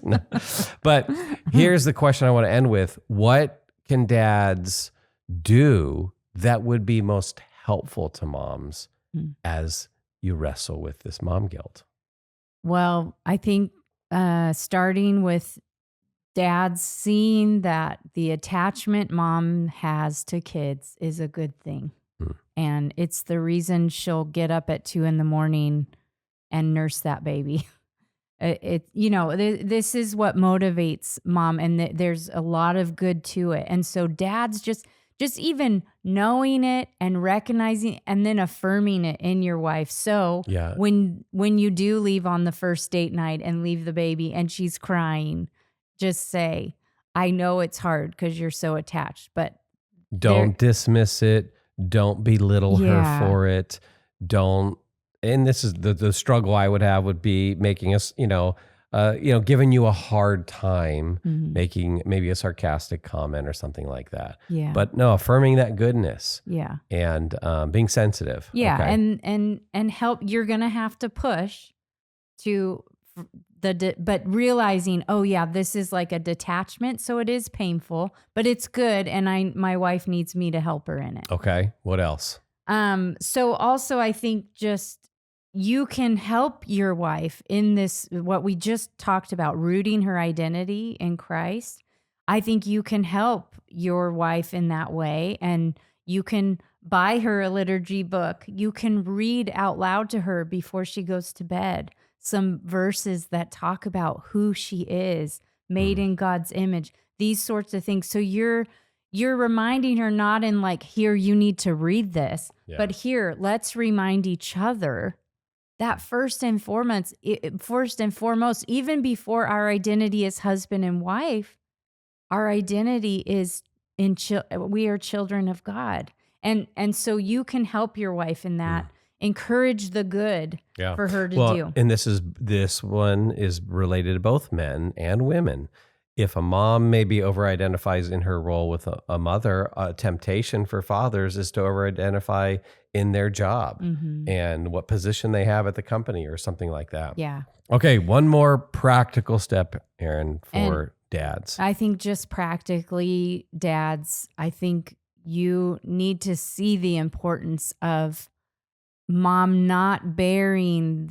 But here's the question I want to end with. What can dads do that would be most helpful to moms as you wrestle with this mom guilt? Well, I think starting with dads seeing that the attachment mom has to kids is a good thing. And it's the reason she'll get up at 2 a.m. and nurse that baby. This is what motivates mom, and there's a lot of good to it. And so dads just even knowing it and recognizing and then affirming it in your wife. So when you do leave on the first date night and leave the baby and she's crying, just say, I know it's hard because you're so attached, but don't dismiss it. Don't belittle her for it. Don't. And this is the struggle I would have would be making us, giving you a hard time, making maybe a sarcastic comment or something like that. Yeah. But no, affirming that goodness. Yeah. And being sensitive. Yeah. Okay. And help. You're gonna have to push to but realizing, oh yeah, this is like a detachment, so it is painful, but it's good, and my wife needs me to help her in it. Okay. What else? So also I think just you can help your wife in this, what we just talked about, rooting her identity in Christ. I think you can help your wife in that way, and you can buy her a liturgy book. You can read out loud to her before she goes to bed some verses that talk about who she is, made in God's image, these sorts of things. So you're reminding her not in like, here, you need to read this, but here, let's remind each other that first and foremost, even before our identity as husband and wife, our identity is we are children of God. And so you can help your wife in that. Encourage the good for her to do. And this one is related to both men and women. If a mom maybe over-identifies in her role with a mother, a temptation for fathers is to over-identify in their job and what position they have at the company or something like that. Yeah. Okay, one more practical step, Erin, for dads. I think just practically, dads, I think you need to see the importance of mom not bearing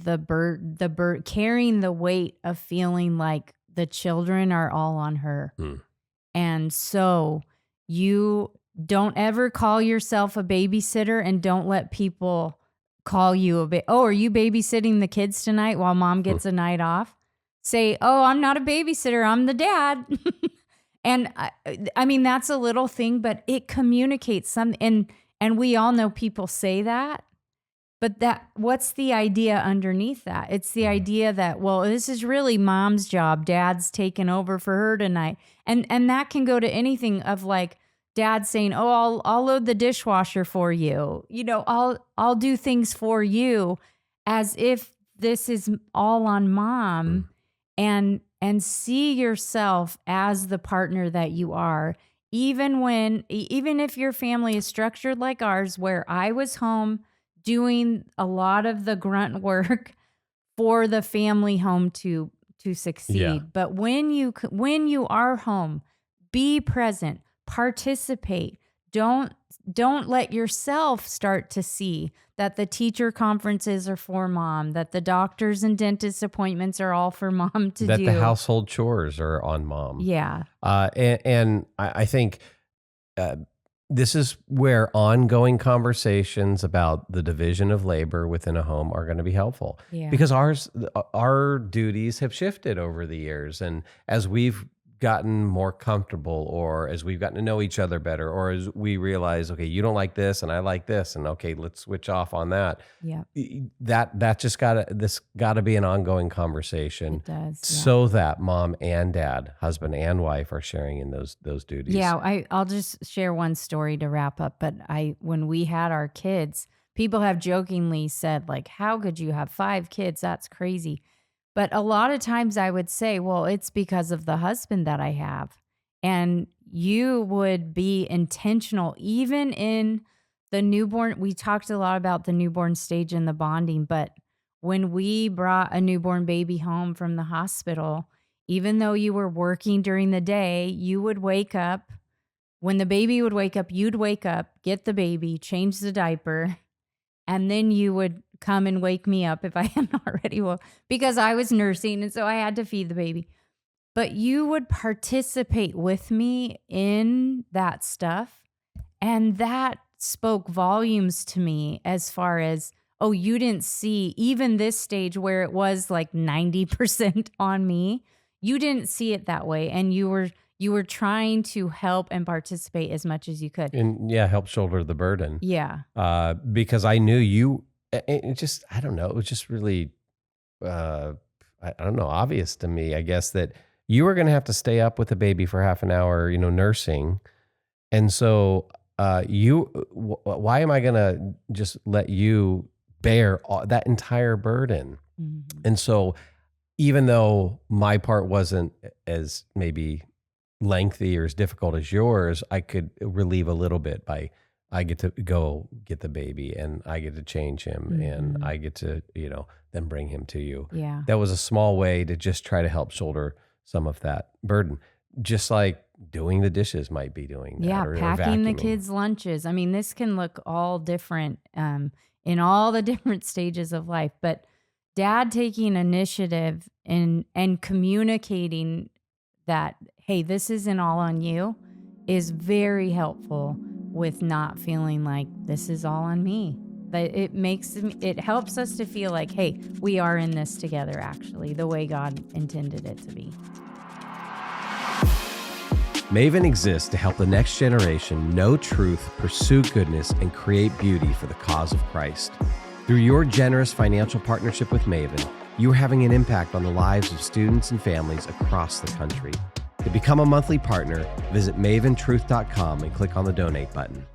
carrying the weight of feeling like the children are all on her. And so you don't ever call yourself a babysitter, and don't let people call you are you babysitting the kids tonight while mom gets a night off? Say, oh, I'm not a babysitter, I'm the dad. And I mean, that's a little thing, but it communicates something. And we all know people say that. But what's the idea underneath that? It's the idea that, well, this is really mom's job. Dad's taking over for her tonight. And that can go to anything of like dad saying, oh, I'll load the dishwasher for you. I'll do things for you, as if this is all on mom. And see yourself as the partner that you are even if your family is structured like ours, where I was home doing a lot of the grunt work for the family home to succeed. Yeah. But when you are home, be present, participate. Don't let yourself start to see that the teacher conferences are for mom, that the doctors and dentist appointments are all for mom to That do. the household chores are on mom. Yeah. And I think this is where ongoing conversations about the division of labor within a home are going to be helpful. Yeah. Because our duties have shifted over the years. And as we've gotten more comfortable, or as we've gotten to know each other better, or as we realize, okay, you don't like this and I like this, and okay, let's switch off on that. Yeah. That just gotta be an ongoing conversation. It does. Yeah. So that mom and dad, husband and wife, are sharing in those duties. Yeah, I'll just share one story to wrap up. But when we had our kids, people have jokingly said, like, how could you have 5 kids? That's crazy. But a lot of times I would say, well, it's because of the husband that I have. And you would be intentional, even in the newborn. We talked a lot about the newborn stage and the bonding, but when we brought a newborn baby home from the hospital, even though you were working during the day, you would wake up. When the baby would wake up, you'd wake up, get the baby, change the diaper, and then you would come and wake me up if I hadn't already woke, because I was nursing and so I had to feed the baby. But you would participate with me in that stuff. And that spoke volumes to me as far as, oh, you didn't see even this stage where it was like 90% on me. You didn't see it that way. And you were trying to help and participate as much as you could. And help shoulder the burden. Yeah. Because I knew you, it just, I don't know, it was just really, I don't know, obvious to me, I guess, that you were going to have to stay up with the baby for half an hour, nursing. And so why am I going to just let you bear that entire burden? Mm-hmm. And so even though my part wasn't as maybe lengthy or as difficult as yours, I could relieve a little bit by, I get to go get the baby and I get to change him, Mm-hmm. and I get to, then bring him to you. Yeah. That was a small way to just try to help shoulder some of that burden. Just like doing the dishes might be doing that. Yeah, or packing the vacuuming. kids' lunches. I mean, this can look all different in all the different stages of life. But dad taking initiative and communicating that, hey, this isn't all on you, is very helpful with not feeling like this is all on me. But it helps us to feel like, hey, we are in this together, actually, the way God intended it to be. MAVEN exists to help the next generation know truth, pursue goodness, and create beauty for the cause of Christ. Through your generous financial partnership with MAVEN, you are having an impact on the lives of students and families across the country. To become a monthly partner, visit maventruth.com and click on the donate button.